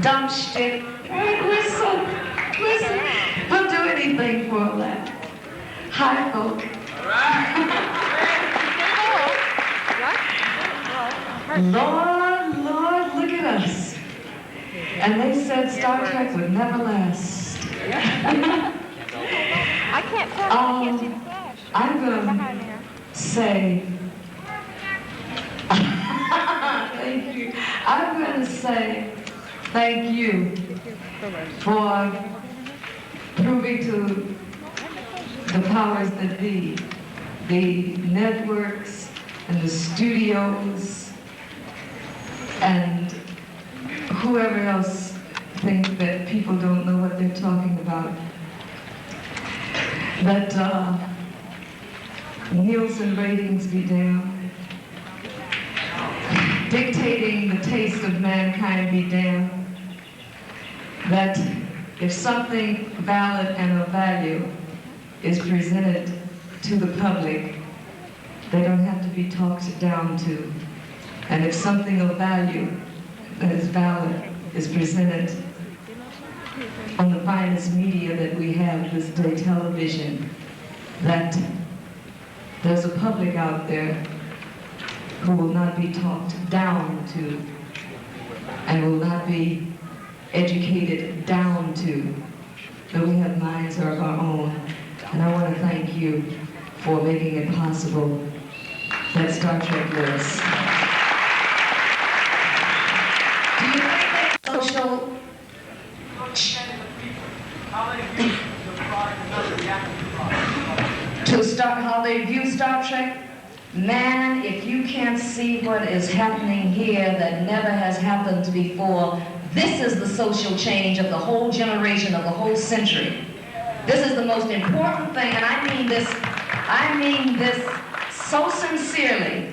dumb shit. Hey, listen, we'll do anything for a laugh. Hi, folk. Lord, look at us. And they said Star Trek would never last. I can't tell. I can't see the flash. I'm going to say, thank you. I'm going to say thank you for proving to the powers that be, the networks and the studios and whoever else thinks that people don't know what they're talking about, that Nielsen ratings be damned, dictating the taste of mankind be damned, that if something valid and of value is presented to the public, they don't have to be talked down to. And if something of value that is valid is presented on the finest media that we have this day, television, that there's a public out there who will not be talked down to and will not be educated down to, that we have minds of our own. And I want to thank you for making it possible that Star Trek lives. Do you think that social to start how they view Star Trek? Man, if you can't see what is happening here that never has happened before, this is the social change of the whole generation, of the whole century. This is the most important thing, and I mean this so sincerely.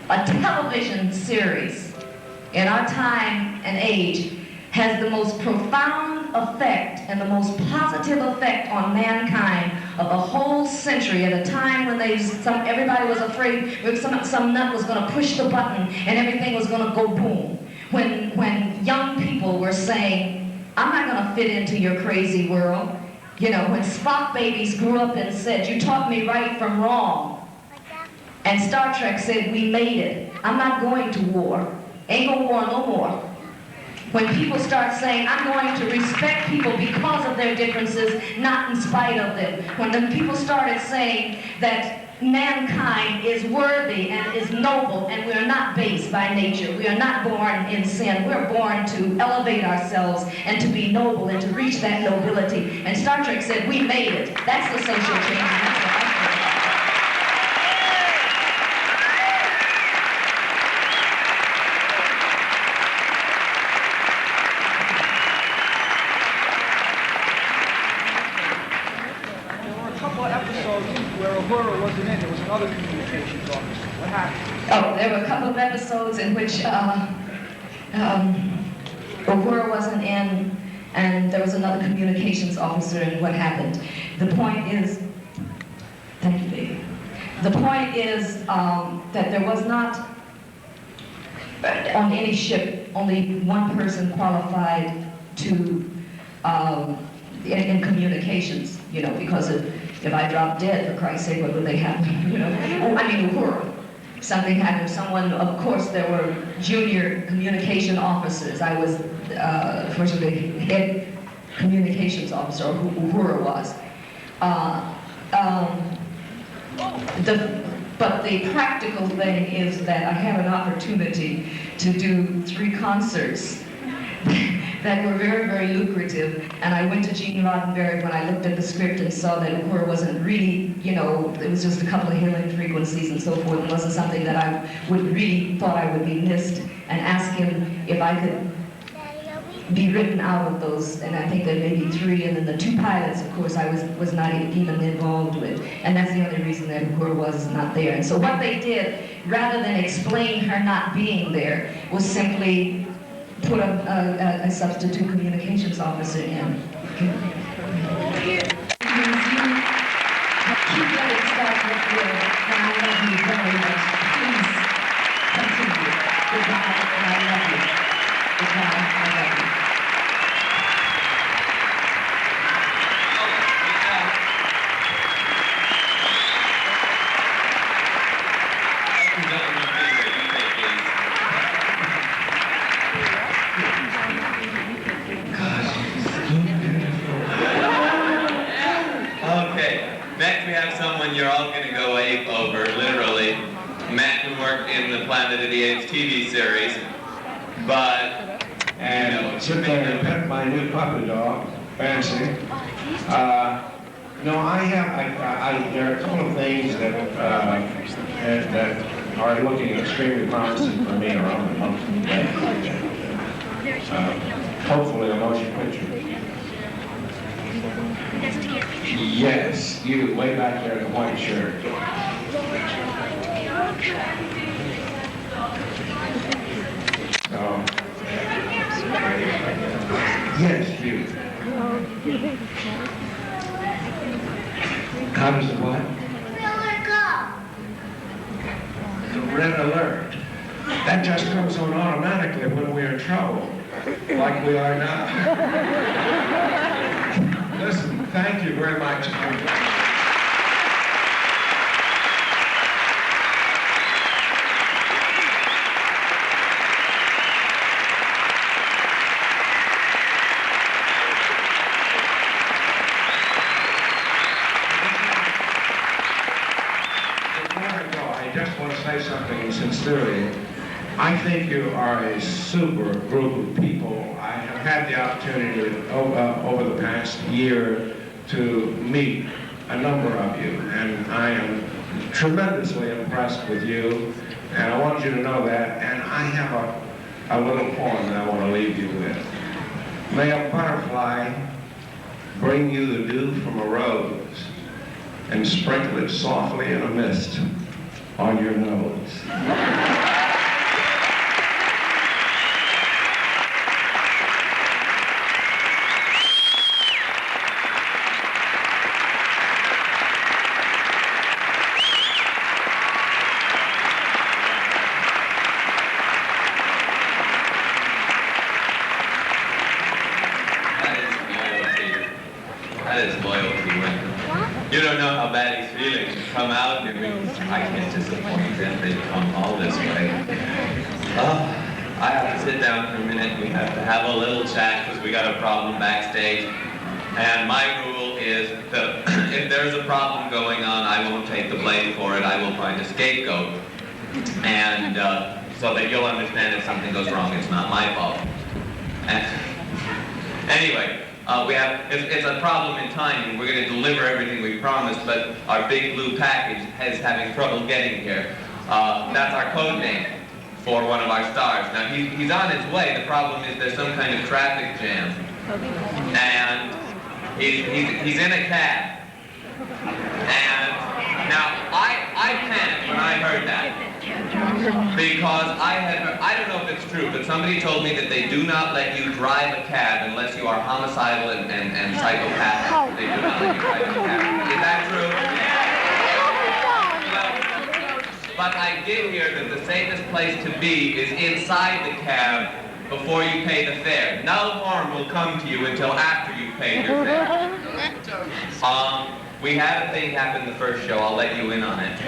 A television series in our time and age has the most profound effect and the most positive effect on mankind of the whole century at a time when everybody was afraid some nut was going to push the button and everything was going to go boom. When young people were saying, I'm not going to fit into your crazy world. You know, when Spock babies grew up and said, you taught me right from wrong. And Star Trek said, we made it. I'm not going to war. Ain't no war no more. When people start saying, I'm going to respect people because of their differences, not in spite of them. When the people started saying that mankind is worthy and is noble, and we are not base by nature. We are not born in sin. We're born to elevate ourselves and to be noble and to reach that nobility. And Star Trek said, we made it. That's the social change. And that's what I think. Wasn't in. There was another communications officer. What happened? Oh, there were a couple of episodes in which Uhura wasn't in, and there was another communications officer, and what happened. The point is, thank you, baby. The point is that there was not, on any ship, only one person qualified to, in communications, you know, because if I dropped dead, for Christ's sake, what would they have? You know, Uhura. Something happened. Someone, of course, there were junior communication officers. I was, fortunately, head communications officer, or who Uhura was. But the practical thing is that I had an opportunity to do 3 concerts that were very, very lucrative. And I went to Gene Roddenberry when I looked at the script and saw that Uhura wasn't really, you know, it was just a couple of healing frequencies and so forth. It wasn't something that I would really thought I would be missed, and asked him if I could be written out of those. And I think there may be 3, and then the 2 pilots, of course, I was not even involved with. And that's the only reason that Uhura was not there. And so what they did, rather than explain her not being there, was simply put a substitute communications officer in. Keep letting Star Trek live, and I love you very much. Please continue. Goodbye, and I love you. Goodbye, I love you. in the Planet of the Apes TV series, but And sit there and pet my new puppy dog, Fancy. No, there are a couple of things that are looking extremely promising for me around the motion today. Hopefully a motion picture. Yes, you, way back there in the white shirt. So, yes, you. How does the what? The red alert. That just comes on automatically when we're in trouble, like we are now. Listen, thank you very much. Something sincerely. I think you are a super group of people. I have had the opportunity over the past year to meet a number of you, and I am tremendously impressed with you, and I want you to know that. And I have a little poem that I want to leave you with. May a butterfly bring you the dew from a rose and sprinkle it softly in a mist on your nose. That is loyalty. When you don't know how bad he's feeling, to come out and I can't disappoint them. They've come all this way. I have to sit down for a minute. We have to have a little chat because we got a problem backstage. And my rule is that if there's a problem going on, I won't take the blame for it. I will find a scapegoat. And so that you'll understand if something goes wrong, it's not my fault. And anyway. It's a problem in timing. We're going to deliver everything we promised, but our big blue package is having trouble getting here. That's our code name for one of our stars. Now, he's on his way. The problem is there's some kind of traffic jam. And he's in a cab. And now, I panicked when I heard that. Because I don't know if it's true, but somebody told me that they do not let you drive a cab unless you are homicidal and psychopathic. They do not let you drive a cab. Is that true? Well, but I did hear that the safest place to be is inside the cab before you pay the fare. No harm will come to you until after you've paid your fare. We had a thing happen the first show, I'll let you in on it,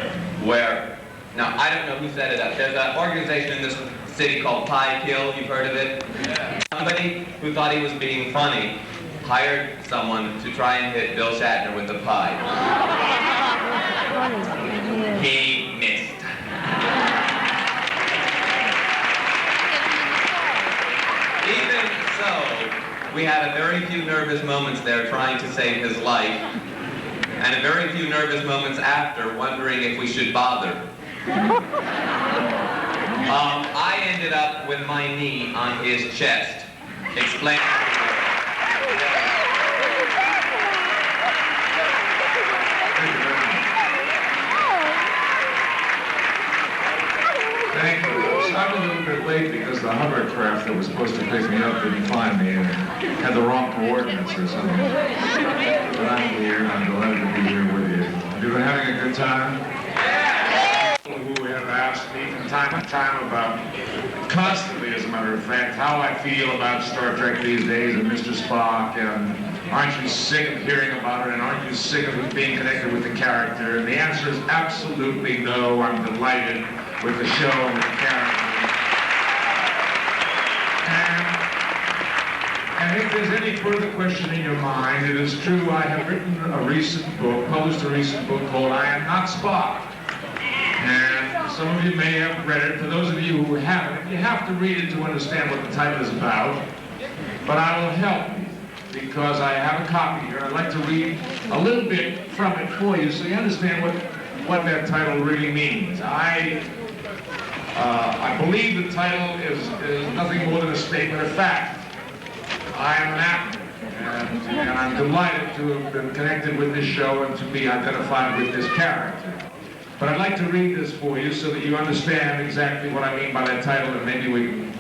where, now I don't know who set it up. There's an organization in this city called Pie Kill, you've heard of it? Yeah. Somebody who thought he was being funny hired someone to try and hit Bill Shatner with a pie. He missed. Even so, we had a very few nervous moments there trying to save his life, and a very few nervous moments after wondering if we should bother. I ended up with my knee on his chest, explaining. Thank you. I'm a little bit late because the hovercraft that was supposed to pick me up didn't find me and had the wrong coordinates or something. But I'm here and I'm delighted to be here with you. You been having a good time? Who have asked me from time to time about, constantly as a matter of fact, how I feel about Star Trek these days and Mr. Spock, and aren't you sick of hearing about it, and aren't you sick of it being connected with the character? And the answer is absolutely no. I'm delighted with the show and with the character. And if there's any further question in your mind, it is true I have written a recent book, published a recent book called I Am Not Spock. And Some of you may have read it. For those of you who haven't, you have to read it to understand what the title is about. But I will help you because I have a copy here. I'd like to read a little bit from it for you so you understand what that title really means. I believe the title is nothing more than a statement of fact. I am an actor, and I'm delighted to have been connected with this show and to be identified with this character. But I'd like to read this for you so that you understand exactly what I mean by that title, and maybe we can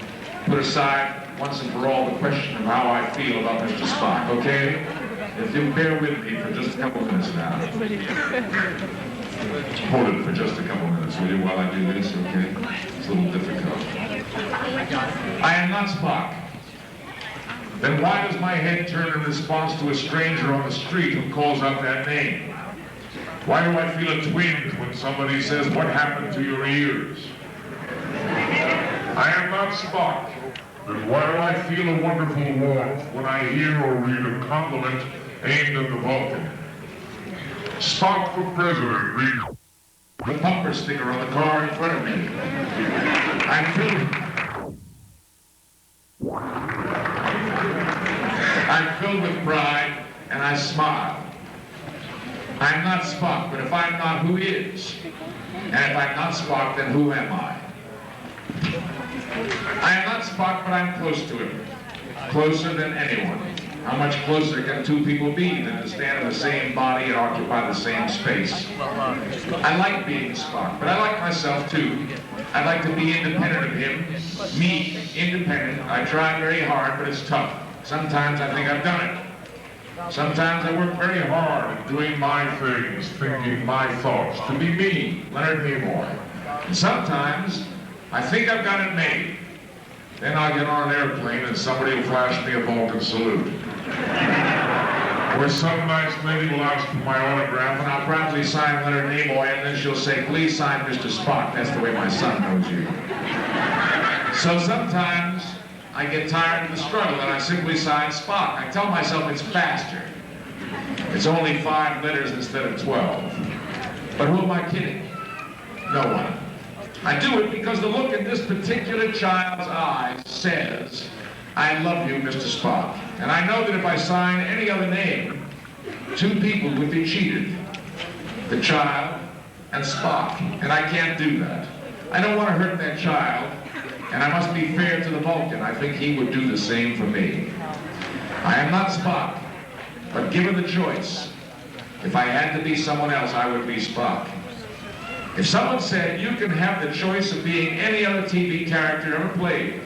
put aside once and for all the question of how I feel about Mr. Spock, okay? If you bear with me for just a couple minutes now. Hold it for just a couple minutes, will you, while I do this, okay? It's a little difficult. I am not Spock. Then why does my head turn in response to a stranger on the street who calls out that name? Why do I feel a twinge when somebody says, "What happened to your ears?" I am not Spock. Then why do I feel a wonderful warmth when I hear or read a compliment aimed at the Vulcan? Spock for president, read the bumper sticker on the car in front of me. I'm filled with pride, and I smile. I'm not Spock, but if I'm not, who is? And if I'm not Spock, then who am I? I am not Spock, but I'm close to him. Closer than anyone. How much closer can two people be than to stand in the same body and occupy the same space? I like being Spock, but I like myself too. I like to be independent of him. Me, independent. I try very hard, but it's tough. Sometimes I think I've done it. Sometimes I work very hard at doing my things, thinking my thoughts, to be me, Leonard Nimoy. And sometimes I think I've got it made. Then I'll get on an airplane and somebody will flash me a Vulcan salute. Or some nice lady will ask for my autograph and I'll proudly sign Leonard Nimoy and then she'll say, "Please sign Mr. Spock." That's the way my son knows you. So sometimes I get tired of the struggle and I simply sign Spock. I tell myself it's faster. It's only 5 letters instead of 12. But who am I kidding? No one. I do it because the look in this particular child's eyes says, "I love you, Mr. Spock." And I know that if I sign any other name, 2 people would be cheated. The child and Spock. And I can't do that. I don't want to hurt that child. And I must be fair to the Vulcan. I think he would do the same for me. I am not Spock, but given the choice, if I had to be someone else, I would be Spock. If someone said, "You can have the choice of being any other TV character ever played,"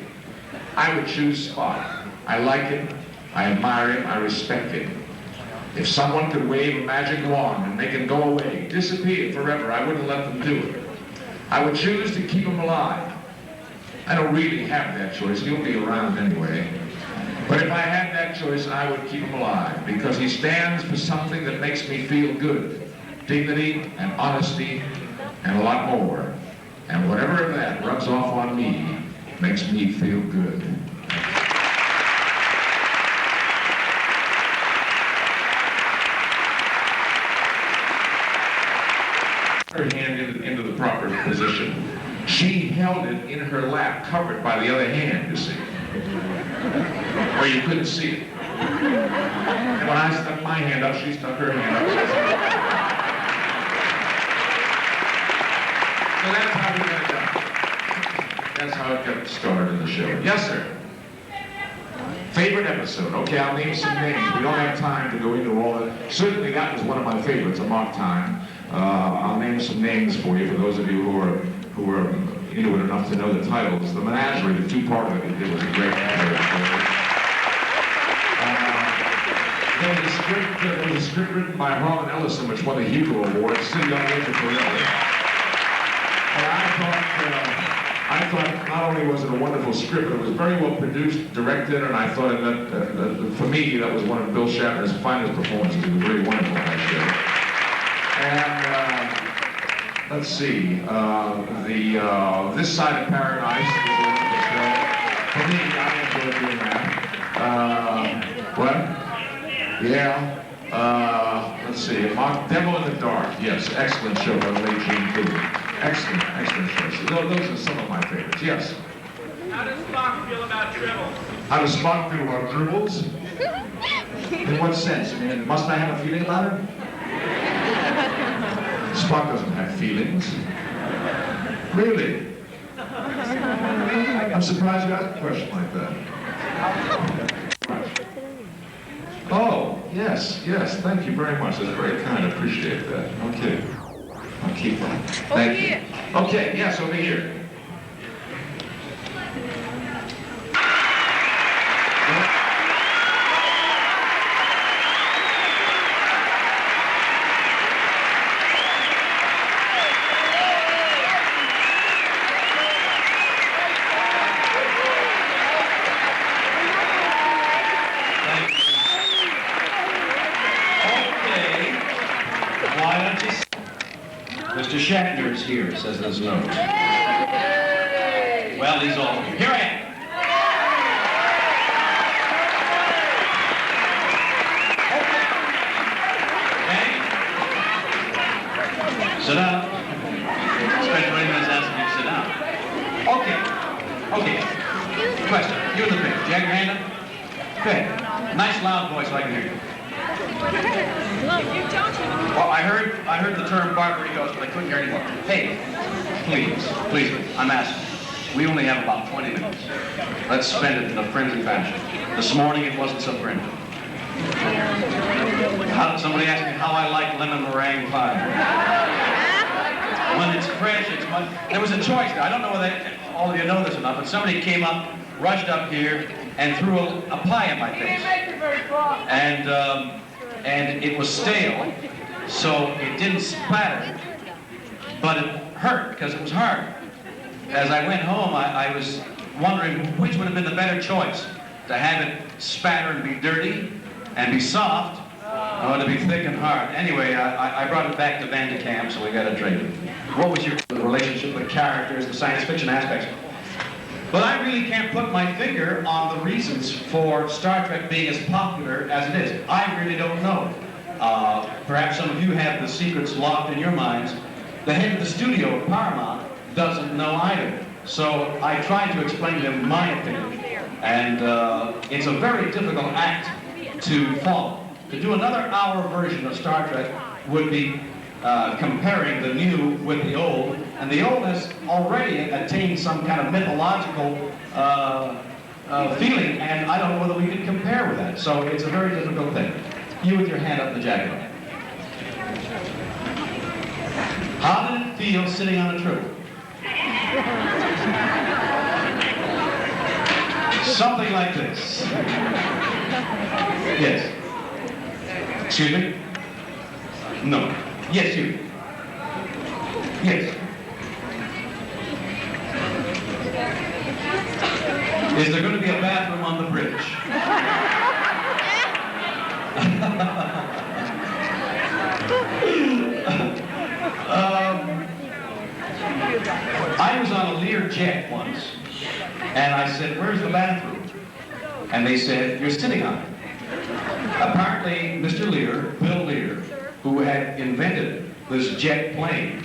I would choose Spock. I like him, I admire him, I respect him. If someone could wave a magic wand and make him go away, disappear forever, I wouldn't let them do it. I would choose to keep him alive. I don't really have that choice. He'll be around anyway. But if I had that choice, I would keep him alive because he stands for something that makes me feel good. Dignity and honesty and a lot more. And whatever of that rubs off on me makes me feel good. Her hand into the proper position. She held it in her lap, covered by the other hand, you see. Where you couldn't see it. And when I stuck my hand up, she stuck her hand up. So that's how we got it done. That's how it got started in the show. Yes, sir. Favorite episode? Okay, I'll name some names. We don't have time to go into all of it. Certainly that was one of my favorites, Amok Time. I'll name some names for you, for those of you who are Inuit enough to know the titles. The Menagerie, the 2-part that we did, was a great episode. There was a script written by Harlan Ellison, which won the Hugo Award, City on the Edge of Forever. And I thought not only was it a wonderful script, but it was very well produced, directed, and I thought that for me, that was one of Bill Shatner's finest performances. It was very wonderful, that show. And let's see, This Side of Paradise was a wonderful show. For me, I enjoyed doing that. What? Yeah. Let's see, Devil in the Dark. Yes, excellent show by the late Gene Cooley. Excellent, excellent choices. Those are some of my favorites, yes. How does Spock feel about dribbles? How does Spock feel about dribbles? In what sense? I mean, must I have a feeling about it? Spock doesn't have feelings. Really? I'm surprised you asked a question like that. Oh, yes, thank you very much. That's very kind. I appreciate that. Okay. I'll keep them. Thank you. Okay, yes, over here. Mr. Shatner's here, says this note. Well, he's all here. Here I am. Okay. Sit down. Spent 20 minutes asking you to sit down. Okay. Question. You in the picture. Jack your hand up. Good. Nice loud voice so I can hear you. Well, I heard the term barbaritos, but I couldn't hear anymore. Hey, please, I'm asking. We only have about 20 minutes. Let's spend it in a friendly fashion. This morning it wasn't so friendly. Somebody asked me how I like lemon meringue pie. When it's fresh, it's much. There was a choice there. I don't know whether all of you know this or not, but somebody came up, rushed up here, and threw a pie in my face. And it was stale, so it didn't splatter, but it hurt because it was hard. As I went home, I was wondering which would have been the better choice, to have it spatter and be dirty and be soft, or to be thick and hard. Anyway, I brought it back to Vanderkamp, so we got it traded. What was your relationship with the characters, the science fiction aspects? But I really can't put my finger on the reasons for Star Trek being as popular as it is. I really don't know. Perhaps some of you have the secrets locked in your minds. The head of the studio, Paramount, doesn't know either. So I tried to explain to him my opinion. And it's a very difficult act to follow. To do another hour version of Star Trek would be comparing the new with the old, and the old has already attained some kind of mythological feeling, and I don't know whether we can compare with that. So it's a very difficult thing. You with your hand up in the jacket. How did it feel sitting on a troop? Something like this. Yes. Excuse me? No. Yes, you. Yes. Is there going to be a bathroom on the bridge? I was on a Lear jet once, and I said, "Where's the bathroom?" And they said, "You're sitting on it." Apparently, Mr. Lear, Bill Lear, who had invented this jet plane,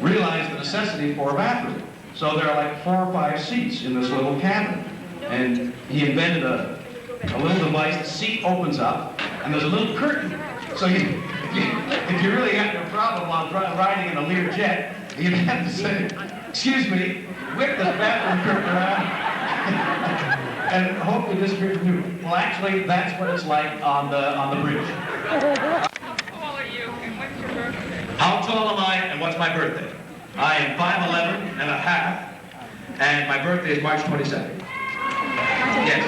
realized the necessity for a bathroom. So there are like 4 or 5 seats in this little cabin. And he invented a little device. The seat opens up, and there's a little curtain. So if you really had a problem while riding in a Lear jet, you'd have to say, "Excuse me, whip this bathroom curtain around." And hopefully disappear from you. Well, actually, that's what it's like on the bridge. How tall are you, and what's your birthday? How tall am I, and what's my birthday? I am 5'11" and a half, and my birthday is March 22nd. Yes.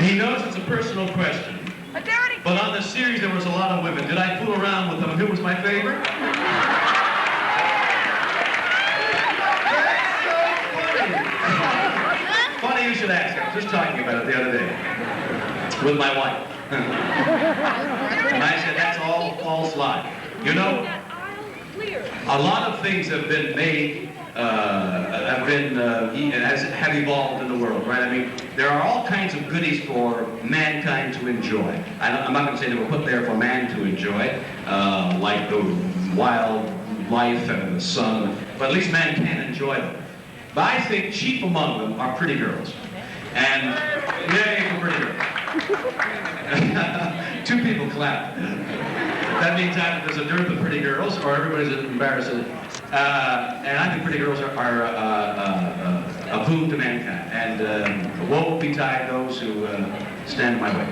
He knows it's a personal question. But on the series, there was a lot of women. Did I fool around with them? Who was my favorite? That's so funny. Funny you should ask. I was just talking about it the other day with my wife. And I said, that's all false lie. You know, a lot of things have been made have evolved in the world, right? I mean, there are all kinds of goodies for mankind to enjoy. I'm not going to say they were put there for man to enjoy, like the wildlife and the sun, but at least man can enjoy them. But I think chief among them are pretty girls. And yay for pretty girls. 2 people clap. That means either there's a dearth of pretty girls or everybody's embarrassed. And I think pretty girls are a boon to mankind. And woe betide those who stand in my way.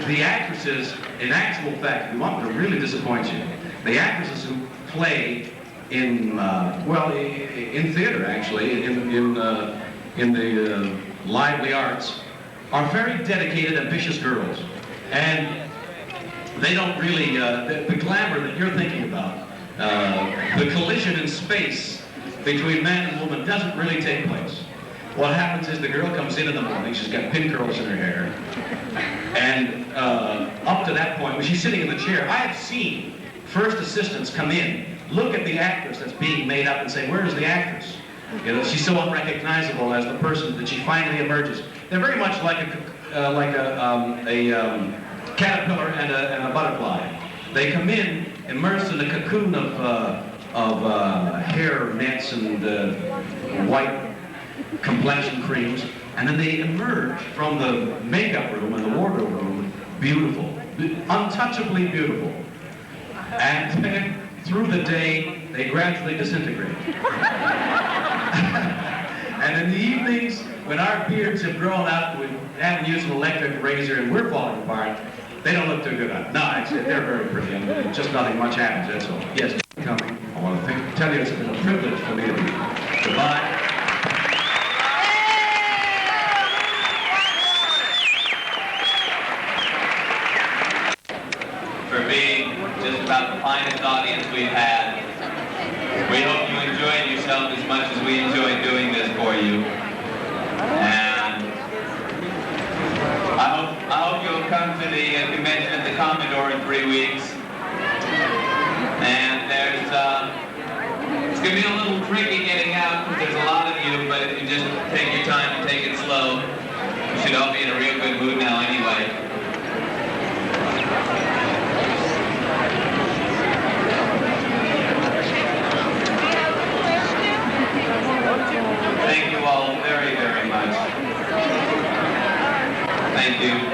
The actresses, in actual fact, if you want me to really disappoint you, the actresses who play in theater actually, in the lively arts, are very dedicated, ambitious girls, and they don't really the glamour that you're thinking about, the collision in space between man and woman doesn't really take place. What happens is the girl comes in the morning, she's got pin curls in her hair, and up to that point, when she's sitting in the chair, I have seen first assistants come in, look at the actress that's being made up and say, where is the actress? You know, she's so unrecognizable as the person that she finally emerges. They're very much like a caterpillar and a butterfly. They come in immersed in a cocoon of hair nets and white complexion creams, and then they emerge from the makeup room and the wardrobe room beautiful, untouchably beautiful. And then, through the day, they gradually disintegrate. And in the evenings, when our beards have grown up, we haven't used an electric razor and we're falling apart, they don't look too good on it. No, actually, they're very pretty. And just nothing much happens, that's all. Yes, coming. I want to tell you it's been a privilege for me to be. Goodbye. For being just about the finest audience we've had. We hope you enjoyed yourself as much as we enjoyed doing this for you. And I hope you'll come to the convention at the Commodore in 3 weeks. And it's going to be a little tricky getting out because there's a lot of you, but if you just take your time and take it slow, you should all be in a real good mood now anyway. Thank you all very, very much. Thank you.